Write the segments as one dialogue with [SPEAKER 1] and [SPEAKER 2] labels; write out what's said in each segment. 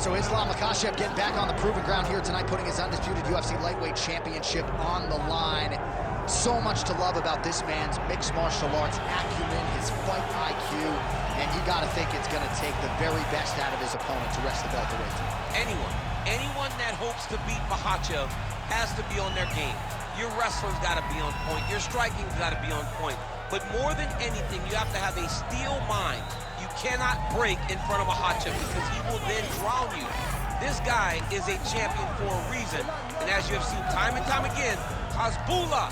[SPEAKER 1] so Islam Makhachev getting back on the proving ground here tonight, putting his undisputed UFC lightweight championship on the line. So much to love about this man's mixed martial arts acumen, his fight IQ, and you got to think it's going to take the very best out of his opponent to wrest the belt away from him.
[SPEAKER 2] Anyone that hopes to beat Makhachev has to be on their game. Your wrestling's got to be on point. Your striking's got to be on point. But more than anything, you have to have a steel mind. You cannot break in front of Makhachev because he will then drown you. This guy is a champion for a reason. And as you have seen time and time again, Hasbullah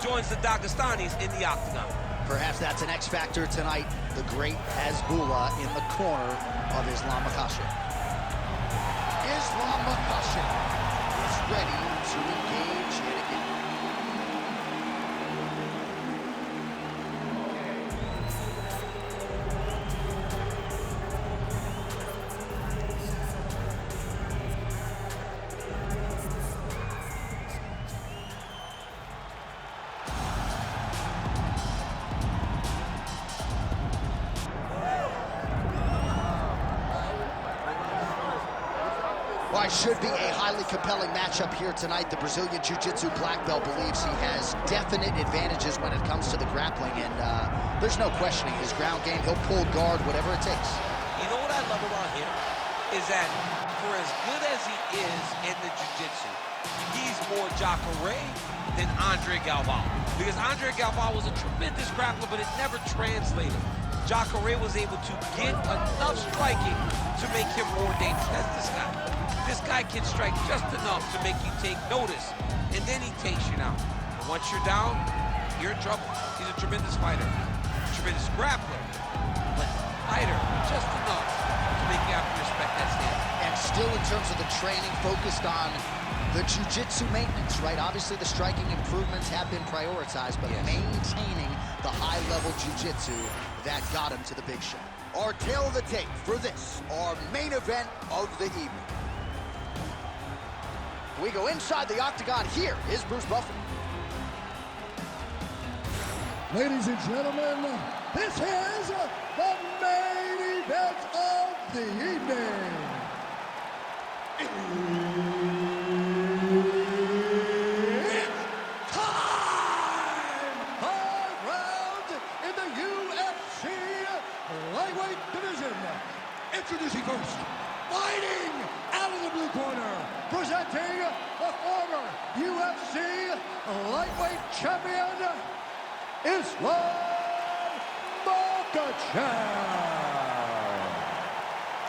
[SPEAKER 2] joins the Dagestanis in the octagon.
[SPEAKER 1] Perhaps that's an X factor tonight. The great Hasbullah in the corner of Islam Makhachev. Islam Makhachev is ready to engage yet again. Well, it should be a highly compelling matchup here tonight. The Brazilian Jiu-Jitsu black belt believes he has definite advantages when it comes to the grappling, and there's no questioning his ground game. He'll pull guard, whatever it takes.
[SPEAKER 2] You know what I love about him? Is that for as good as he is in the Jiu-Jitsu, he's more Jacare than Andre Galvao. Because Andre Galvao was a tremendous grappler, but it never translated. Jacare was able to get enough striking to make him more dangerous. That's this guy. This guy can strike just enough to make you take notice, and then he takes you down. And once you're down, you're in trouble. He's a tremendous fighter, tremendous grappler, but fighter just enough to make you have to respect that stand.
[SPEAKER 1] And still, in terms of the training, focused on the jiu-jitsu maintenance, right? Obviously, the striking improvements have been prioritized, but maintaining the high-level jiu-jitsu that got him to the big show. Our tail of the tape for this, our main event of the evening. We go inside the octagon. Here is Bruce Buffer.
[SPEAKER 3] Ladies and gentlemen, this is the main event of the evening. It's time! 5 rounds in the UFC lightweight division. Introducing first, fighting out of the blue corner, presenting the former UFC lightweight champion, Islam Makhachev.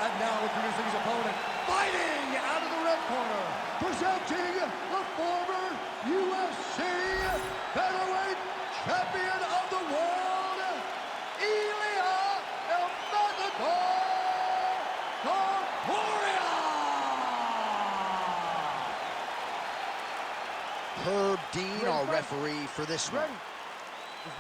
[SPEAKER 3] And now introducing his opponent, fighting out of the red corner, presenting the former UFC featherweight champion of the world, Ilia Topuria.
[SPEAKER 1] Herb Dean, our referee for this one.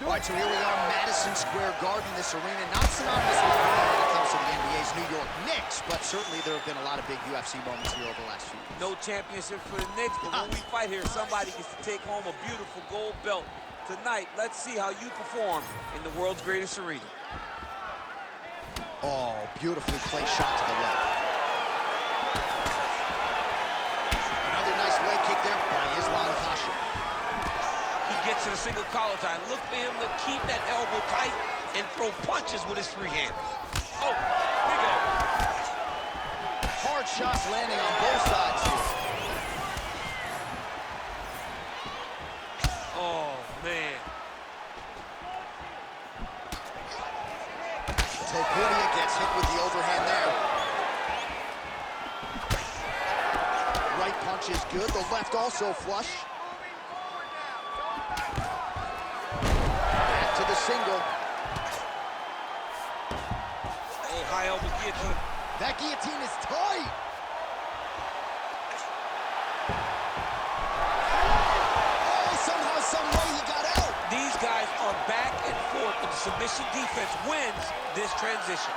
[SPEAKER 1] All right, so here we are, Madison Square Garden, this arena, not synonymous with winning when it comes to the NBA's New York Knicks, but certainly there have been a lot of big UFC moments here over the last few years.
[SPEAKER 2] No championship for the Knicks, but when we fight here, somebody gets to take home a beautiful gold belt. Tonight, let's see how you perform in the world's greatest arena.
[SPEAKER 1] Oh, beautifully placed shot to the left. Another nice leg kick there by Islam Makhachev.
[SPEAKER 2] He gets to the single collar tie. Look for him to keep that elbow tight and throw punches with his free hand. Oh, big elbow.
[SPEAKER 1] Hard shots landing on both sides here.
[SPEAKER 2] Oh, man.
[SPEAKER 1] Topuria gets hit with the overhand there. Right punch is good. The left also flush. Back to the single.
[SPEAKER 2] Hey, high elbow guillotine.
[SPEAKER 1] That guillotine is tight. Oh, somehow, some way he got out.
[SPEAKER 2] These guys are back and forth, but the submission defense wins this transition.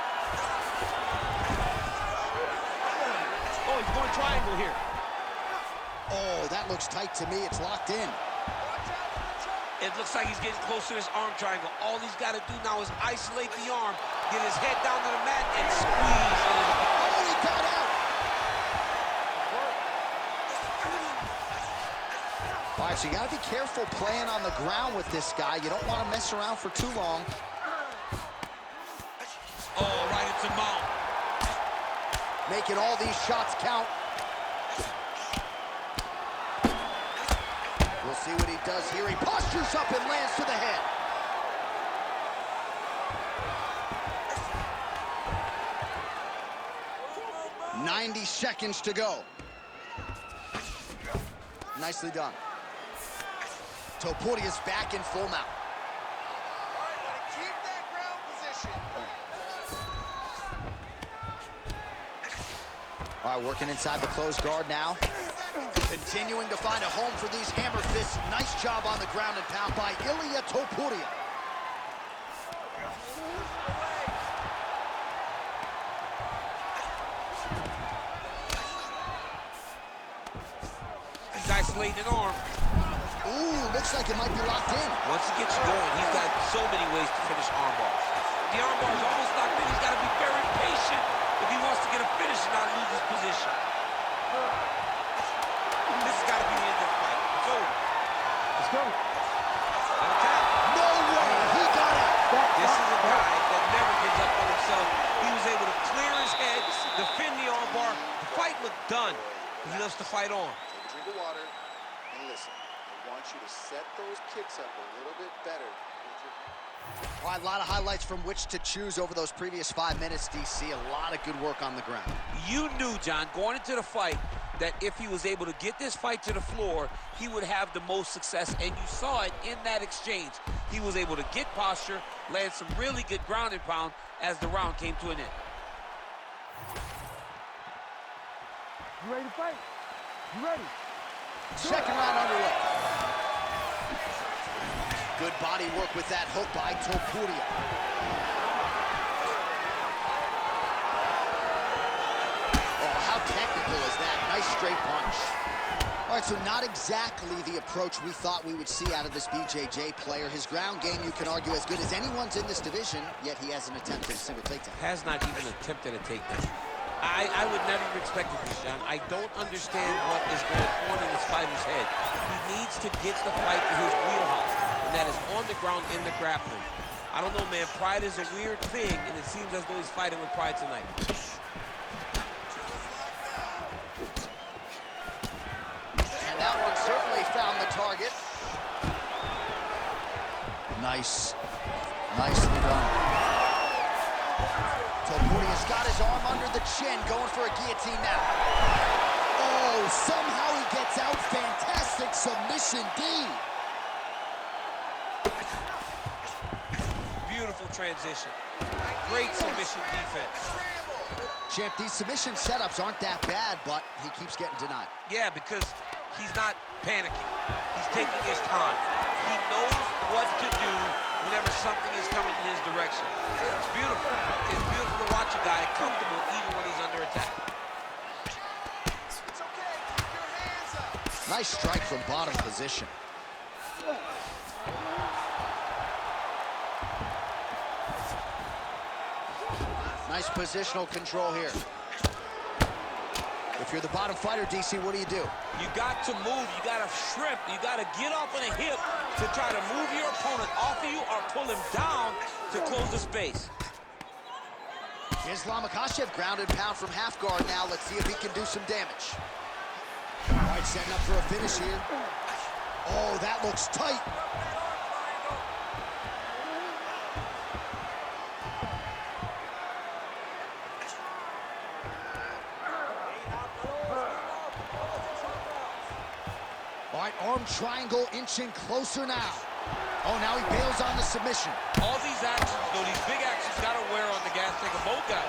[SPEAKER 2] Oh, he's going triangle here.
[SPEAKER 1] Oh, that looks tight to me. It's locked in.
[SPEAKER 2] It looks like he's getting close to his arm triangle. All he's got to do now is isolate the arm, get his head down to the mat, and squeeze.
[SPEAKER 1] Oh, he got out. All right, so you got to be careful playing on the ground with this guy. You don't want to mess around for too long.
[SPEAKER 2] Oh, right into mount.
[SPEAKER 1] Making all these shots count. We'll see what he does here. He postures up and lands to the head. "90 seconds to go." Nicely done. Topuria's back in full mount.
[SPEAKER 4] Keep that ground position.
[SPEAKER 1] All right, working inside the closed guard now. Continuing to find a home for these hammer fists. Nice job on the ground and pound by Ilia Topuria.
[SPEAKER 2] He's isolating an arm.
[SPEAKER 1] Ooh, looks like it might be locked in.
[SPEAKER 2] Once he gets you going, he's got so many ways to finish arm bars. The arm bar is almost locked in. He's got to be very patient if he wants to get a finish and not lose his position. This has got to be the end of the fight. It's over.
[SPEAKER 3] Let's go.
[SPEAKER 1] No way, he got it.
[SPEAKER 2] This is a guy that never gives up on himself. He was able to clear his head, defend the arm bar. The fight looked done. He loves to fight on.
[SPEAKER 4] Take a drink of water and listen. I want you to set those kicks up a little bit better.
[SPEAKER 1] All right, a lot of highlights from which to choose over those previous 5 minutes, DC. A lot of good work on the ground.
[SPEAKER 2] You knew, John, going into the fight, that if he was able to get this fight to the floor, he would have the most success, and you saw it in that exchange. He was able to get posture, land some really good ground and pound as the round came to an end.
[SPEAKER 3] You ready to fight? You ready?
[SPEAKER 1] Second round underway. Good body work with that hook by Topuria. Oh, how technical is that? Nice straight punch. All right, so not exactly the approach we thought we would see out of this BJJ player. His ground game, you can argue, as good as anyone's in this division, yet he hasn't attempted a single takedown.
[SPEAKER 2] Has not even attempted a takedown. I would never have expected this, John. I don't understand what is going on in this fighter's head. He needs to get the fight to his wheelhouse, and that is on the ground in the grappling. I don't know, man. Pride is a weird thing, and it seems as though he's fighting with pride tonight.
[SPEAKER 1] And that one certainly found the target. Nice. Nicely done. Topuria's got his arm under the chin, going for a guillotine now. Oh, somehow he gets out. Fantastic submission, D.
[SPEAKER 2] Beautiful transition. Great submission defense.
[SPEAKER 1] Champ, these submission setups aren't that bad, but he keeps getting denied.
[SPEAKER 2] Yeah, because he's not panicking. He's taking his time. He knows what to do whenever something is coming in his direction. It's beautiful. It's beautiful to watch a guy comfortable even when he's under attack.
[SPEAKER 4] It's okay. Keep your hands up.
[SPEAKER 1] Nice strike from bottom position. Nice positional control here. If you're the bottom fighter, DC, what do?
[SPEAKER 2] You got to move. You got to shrimp. You got to get off on a hip to try to move your opponent off of you or pull him down to close the space.
[SPEAKER 1] Islam Makhachev ground and pound from half guard now. Let's see if he can do some damage. All right, setting up for a finish here. Oh, that looks tight. All right, arm triangle inching closer now. Oh, now he bails on the submission.
[SPEAKER 2] All these actions, though, these big actions, got to wear on the gas tank of both guys.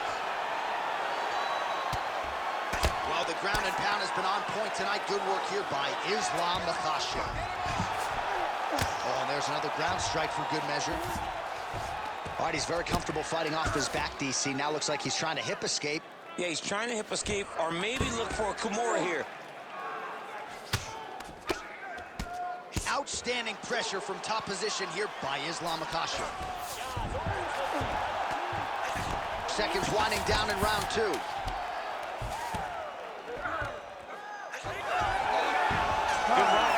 [SPEAKER 1] Well, the ground and pound has been on point tonight. Good work here by Islam Makhachev. Oh, and there's another ground strike for good measure. All right, he's very comfortable fighting off his back, DC. Now looks like he's trying to hip escape.
[SPEAKER 2] Yeah, he's trying to hip escape or maybe look for a Kimura here.
[SPEAKER 1] Outstanding pressure from top position here by Islam Makhachev. Seconds winding down in round two.
[SPEAKER 2] Good round.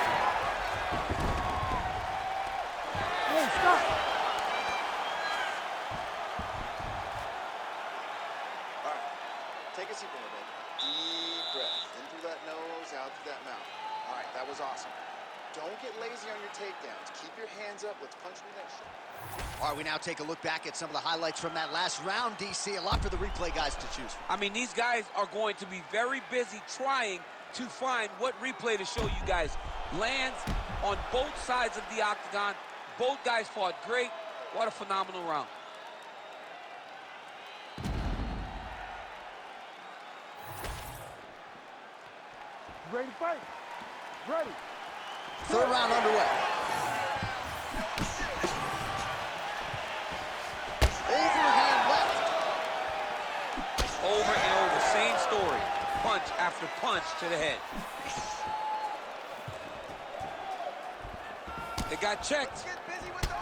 [SPEAKER 4] out to that mount. All right, that was awesome. Don't get lazy on your takedowns. Keep your hands up. Let's punch through that shit.
[SPEAKER 1] All right, we now take a look back at some of the highlights from that last round, DC. A lot for the replay guys to choose from.
[SPEAKER 2] I mean, these guys are going to be very busy trying to find what replay to show you guys. Lands on both sides of the octagon. Both guys fought great. What a phenomenal round.
[SPEAKER 3] Ready to fight? Ready.
[SPEAKER 1] Third round underway. Overhand left.
[SPEAKER 2] Over and over, same story. Punch after punch to the head. They got checked.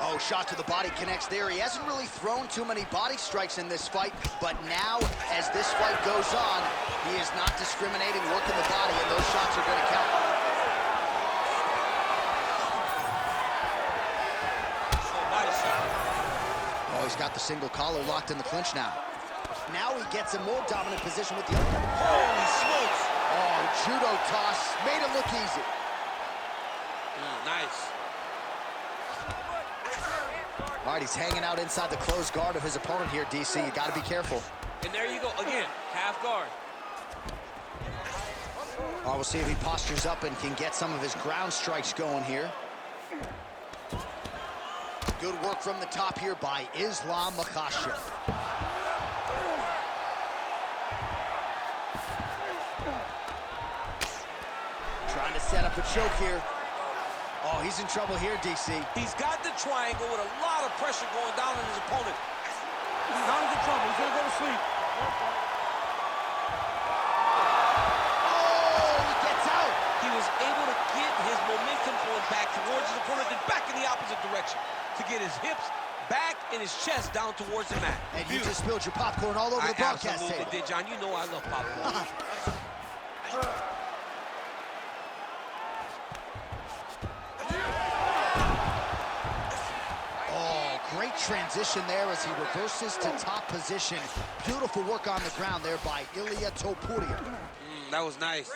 [SPEAKER 1] Oh, shot to the body connects there. He hasn't really thrown too many body strikes in this fight, but now, as this fight goes on, he is not discriminating, working the body, and those shots are going to count. Oh, he's got the single collar locked in the clinch now. Now he gets a more dominant position with the other.
[SPEAKER 2] Holy smokes!
[SPEAKER 1] Oh, judo toss, made it look easy.
[SPEAKER 2] Nice.
[SPEAKER 1] All right, he's hanging out inside the closed guard of his opponent here, DC. You got to be careful.
[SPEAKER 2] And there you go, again, half guard.
[SPEAKER 1] All right, we'll see if he postures up and can get some of his ground strikes going here. Good work from the top here by Ilia Makhachev. Trying to set up a choke here. Oh, he's in trouble here, DC.
[SPEAKER 2] He's got the triangle with a lot of pressure going down on his opponent.
[SPEAKER 3] Now he's in trouble. He's gonna go to sleep.
[SPEAKER 1] Oh, he gets out.
[SPEAKER 2] He was able to get his momentum going back towards his opponent and back in the opposite direction to get his hips back and his chest down towards the mat.
[SPEAKER 1] And you just spilled your popcorn all over the broadcast
[SPEAKER 2] absolutely
[SPEAKER 1] table.
[SPEAKER 2] did, John. You know I love popcorn.
[SPEAKER 1] Great transition there as he reverses to top position. Beautiful work on the ground there by Ilia Topuria.
[SPEAKER 2] That was nice.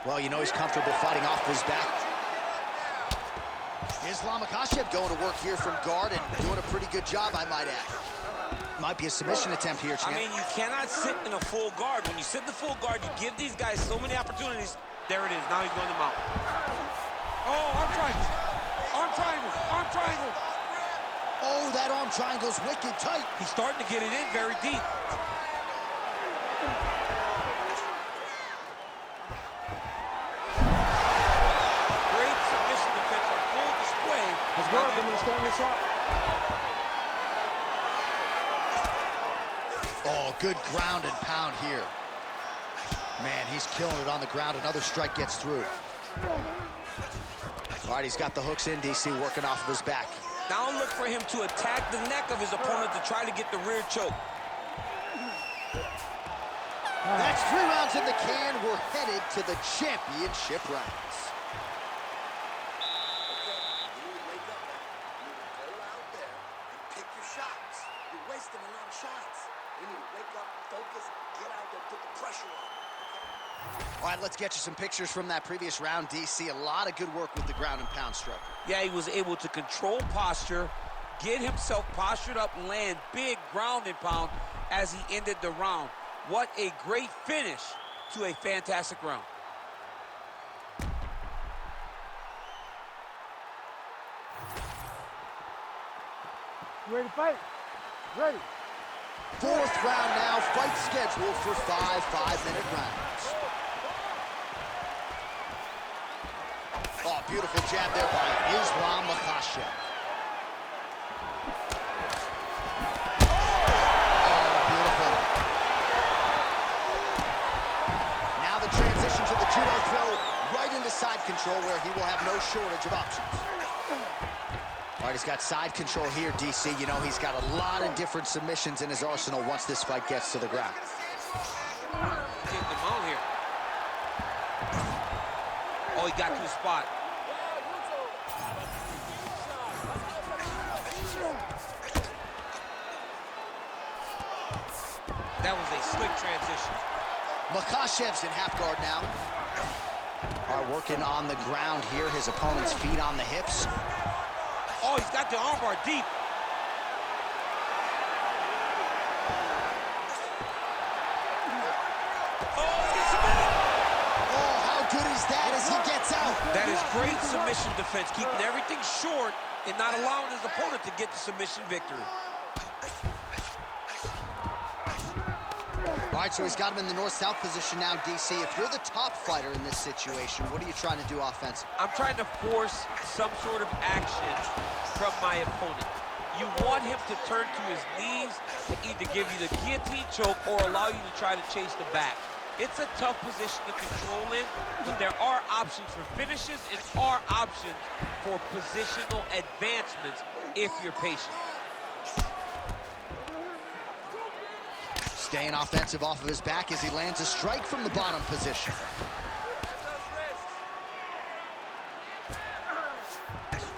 [SPEAKER 1] Well, you know he's comfortable fighting off his back. Ilia Makhachev going to work here from guard and doing a pretty good job, I might add. Might be a submission attempt here, champ.
[SPEAKER 2] I mean, you cannot sit in a full guard. When you sit in the full guard, you give these guys so many opportunities. There it is. Now he's going to mount.
[SPEAKER 3] Oh, arm triangle. Arm triangle. Arm triangle.
[SPEAKER 1] Oh, that arm triangle's wicked tight.
[SPEAKER 2] He's starting to get it in very deep. Great submission defense on full display.
[SPEAKER 3] Let's go. I'm gonna stand this up.
[SPEAKER 1] Oh, good ground and pound here. Man, he's killing it on the ground. Another strike gets through. All right, he's got the hooks in, DC, working off of his back.
[SPEAKER 2] Now look for him to attack the neck of his opponent to try to get the rear choke.
[SPEAKER 1] That's 3 rounds in the can. We're headed to the championship rounds.
[SPEAKER 4] You wake up now. You go out there and pick your shots. You're wasting a lot of shots. You need to wake up, focus, get out there, put the pressure on.
[SPEAKER 1] All right, let's get you some pictures from that previous round, DC. A lot of good work with the ground and pound stroke.
[SPEAKER 2] Yeah, he was able to control posture, get himself postured up, and land big ground and pound as he ended the round. What a great finish to a fantastic round.
[SPEAKER 3] You ready to fight? Ready.
[SPEAKER 1] 4th round now, fight scheduled for 5 5-minute rounds. Oh, beautiful jab there by Ilia Makhachev. Oh, beautiful. Now the transition to the judo throw right into side control where he will have no shortage of options. All right, he's got side control here, DC. You know, he's got a lot of different submissions in his arsenal once this fight gets to the ground.
[SPEAKER 2] Getting the mount here. Oh, he got to the spot. That was a slick transition.
[SPEAKER 1] Makhachev's in half guard now. Are working on the ground here. His opponent's feet on the hips.
[SPEAKER 2] Oh, he's got the armbar deep.
[SPEAKER 1] Oh, how good is that as he gets out?
[SPEAKER 2] That is great submission defense, keeping everything short and not allowing his opponent to get the submission victory.
[SPEAKER 1] All right, so he's got him in the north-south position now, DC. If you're the top fighter in this situation, what are you trying to do offensively?
[SPEAKER 2] I'm trying to force some sort of action from my opponent. You want him to turn to his knees to either give you the guillotine choke or allow you to try to chase the back. It's a tough position to control in, but there are options for finishes and are options for positional advancements if you're patient.
[SPEAKER 1] Staying offensive off of his back as he lands a strike from the bottom position.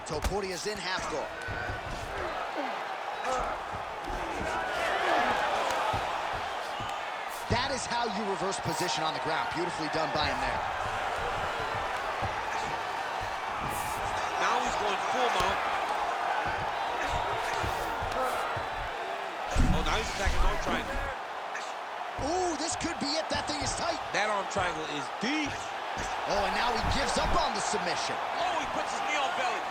[SPEAKER 1] Topuria's in half guard. That is how you reverse position on the ground. Beautifully done by him there.
[SPEAKER 2] Now he's going full mount. Oh, now he's attacking arm triangle.
[SPEAKER 1] Ooh, this could be it. That thing is tight.
[SPEAKER 2] That arm triangle is deep.
[SPEAKER 1] Oh, and now he gives up on the submission.
[SPEAKER 2] Oh, he puts his knee on belly.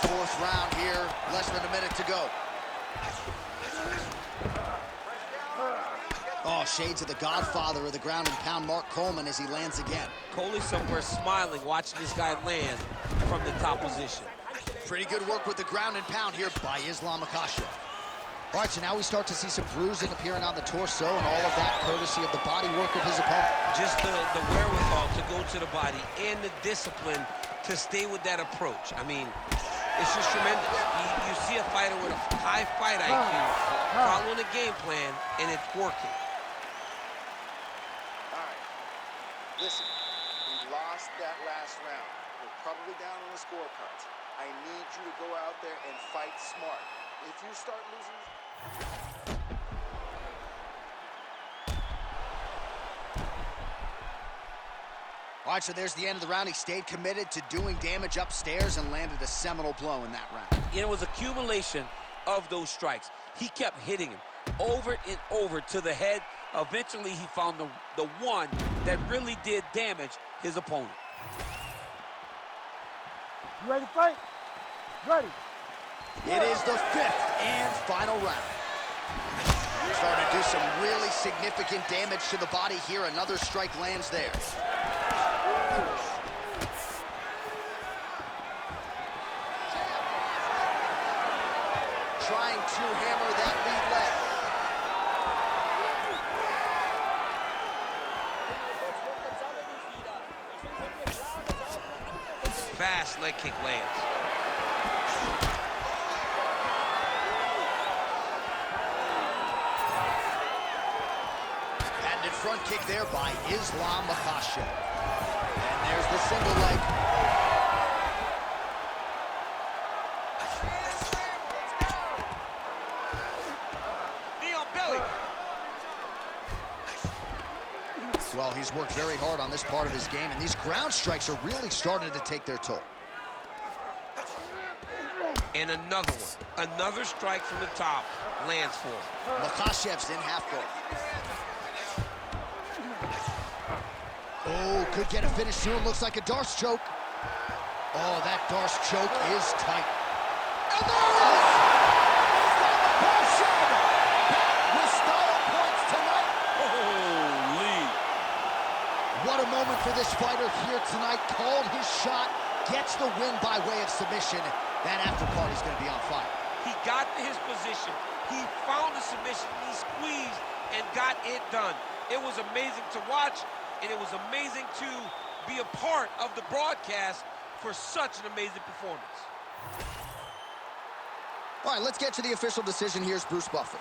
[SPEAKER 1] Fourth round here, less than a minute to go. Oh, shades of the godfather of the ground and pound, Mark Coleman, as he lands again.
[SPEAKER 2] Coley's somewhere smiling, watching this guy land from the top position.
[SPEAKER 1] Pretty good work with the ground and pound here by Islam Makhachev. All right, so now we start to see some bruising appearing on the torso, and all of that courtesy of the body work of his opponent.
[SPEAKER 2] Just the wherewithal to go to the body and the discipline to stay with that approach. I mean, it's just tremendous. You see a fighter with a high fight IQ following a game plan, and it's working.
[SPEAKER 4] All right. Listen, we lost that last round. We're probably down on the scorecards. I need you to go out there and fight smart. If you start losing...
[SPEAKER 1] All right, so there's the end of the round. He stayed committed to doing damage upstairs and landed a seminal blow in that round.
[SPEAKER 2] It was accumulation of those strikes. He kept hitting him over and over to the head. Eventually, he found the one that really did damage his opponent.
[SPEAKER 5] You ready to fight? Ready.
[SPEAKER 1] It is the fifth and final round. Starting to do some really significant damage to the body here. Another strike lands there. Trying to hammer that lead leg.
[SPEAKER 2] Fast leg kick lands.
[SPEAKER 1] Patented front kick there by Islam Makhachev. And there's the single leg.
[SPEAKER 2] Knee on belly.
[SPEAKER 1] Well, he's worked very hard on this part of his game, and these ground strikes are really starting to take their toll.
[SPEAKER 2] And another one. Another strike from the top lands for him.
[SPEAKER 1] Makhachev's in half guard. Oh, could get a finish soon. Looks like a Darce choke. Oh, that Darce choke is tight. And there it is! Makhachev! Back with style points tonight.
[SPEAKER 2] Holy.
[SPEAKER 1] What a moment for this fighter here tonight. Called his shot, gets the win by way of submission. That after party's going to be on fire.
[SPEAKER 2] He got to his position. He found the submission. He squeezed and got it done. It was amazing to watch, and it was amazing to be a part of the broadcast for such an amazing performance.
[SPEAKER 1] All right, let's get to the official decision. Here's Bruce Buffer.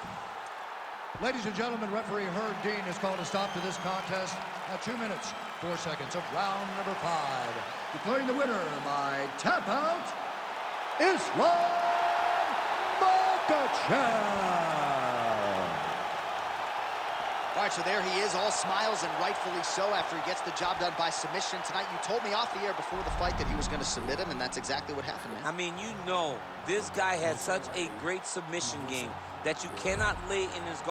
[SPEAKER 3] Ladies and gentlemen, referee Herb Dean has called a stop to this contest at 2 minutes, 4 seconds of round number 5. Declaring the winner by tap out, Islam Makhachev.
[SPEAKER 1] All right, so there he is, all smiles, and rightfully so after he gets the job done by submission tonight. You told me off the air before the fight that he was going to submit him, and that's exactly what happened, man.
[SPEAKER 6] I mean, you know, this guy has such a great submission game that you cannot lay in his guard.